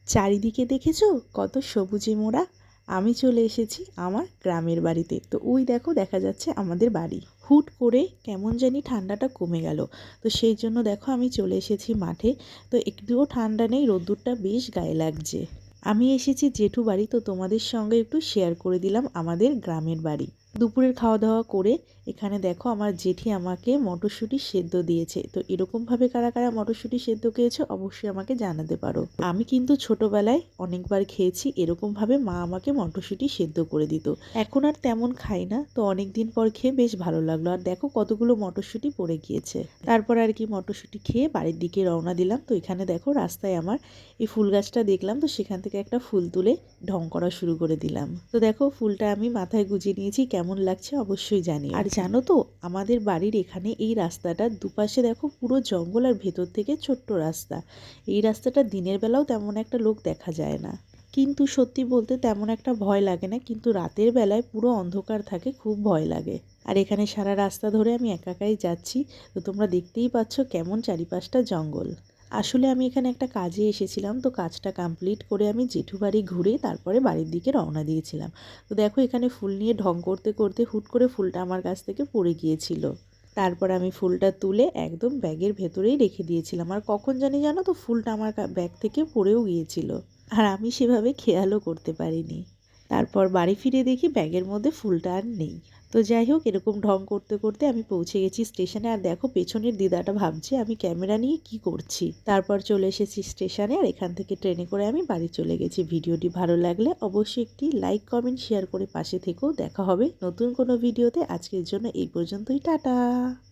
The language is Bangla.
চারিদিকে দেখেছো কত সবুজে মোড়া। আমি চলে এসেছি আমার গ্রামের বাড়িতে। তো ওই দেখো দেখা যাচ্ছে আমাদের বাড়ি। হুট করে কেমন জানি ঠান্ডাটা কমে গেল। তো সেই জন্য দেখো আমি চলে এসেছি মাঠে। তো একটুও ঠান্ডা নেই, রোদ্দুরটা বেশ গায়ে লাগছে। আমি এসেছি জেঠু বাড়ি, তো তোমাদের সঙ্গে একটু শেয়ার করে দিলাম আমাদের গ্রামের বাড়ি। দুপুরের খাওয়া দাওয়া করে এখানে দেখো আমার জেঠি আমাকে মটরশুঁটি সেদ্ধ দিয়েছে। তো এরকমভাবে কারা কারা মটরশুঁটি সেদ্ধ খেয়েছো অবশ্যই আমাকে জানাতে পারো। আমি কিন্তু ছোটবেলায় অনেকবার খেয়েছি এরকমভাবে মা আমাকে মটরশুঁটি সেদ্ধ করে দিত। এখন আর তেমন খাই না, তো অনেক দিন পর খেয়ে বেশ ভালো লাগলো। আর দেখো কতগুলো মটরশুঁটি পড়ে গিয়েছে। তারপর আর কি মটরশুঁটি খেয়ে বাড়ির দিকে রওনা দিলাম। তো এখানে দেখো রাস্তায় আমার এই ফুল গাছটা দেখলাম, তো সেখান থেকে একটা ফুল তুলে ঢং করা শুরু করে দিলাম। তো দেখো ফুলটা আমি মাথায় গুজে নিয়েছি, কেমন লাগছে অবশ্যই জানি। আর জানো তো আমাদের বাড়ির এখানে এই রাস্তাটার দুপাশে দেখো পুরো জঙ্গল আর ভেতর থেকে ছোট্ট রাস্তা। এই রাস্তাটা দিনের বেলাও তেমন একটা লোক দেখা যায় না, কিন্তু সত্যি বলতে তেমন একটা ভয় লাগে না, কিন্তু রাতের বেলায় পুরো অন্ধকার থাকে, খুব ভয় লাগে। আর এখানে সারা রাস্তা ধরে আমি একাই যাচ্ছি। তো তোমরা দেখতেই পাচ্ছ কেমন চারিপাশটা জঙ্গল। আসলে আমি এখানে একটা কাজে এসেছিলাম, তো কাজটা কমপ্লিট করে আমি জেঠু বাড়ি ঘুরে তারপরে বাড়ির দিকে রওনা দিয়েছিলাম। তো দেখো এখানে ফুল নিয়ে ঢং করতে করতে হুট করে ফুলটা আমার কাছ থেকে পড়ে গিয়েছিল। তারপর আমি ফুলটা তুলে একদম ব্যাগের ভেতরেই রেখে দিয়েছিলাম। আর কখন জানো তো ফুলটা আমার ব্যাগ থেকে পড়েও গিয়েছিল, আর আমি সেভাবে খেয়ালও করতে পারিনি। তারপর বাড়ি ফিরে দেখি ব্যাগের মধ্যে ফুলটা আর নেই। তো যাই হোক এরকম ঢং করতে করতে আমি পৌঁছে গেছি স্টেশনে। আর দেখো পেছনের দিদাটা ভাবছে আমি ক্যামেরা নিয়ে কি করছি। তারপর চলে এসেছি স্টেশনে, আর এখান থেকে ট্রেনে করে আমি বাড়ি চলে গেছি। ভিডিওটি ভালো লাগলে অবশ্যই একটি লাইক কমেন্ট শেয়ার করে পাশে থেকেও। দেখা হবে নতুন কোনো ভিডিওতে। আজকের জন্য এই পর্যন্তই, টাটা।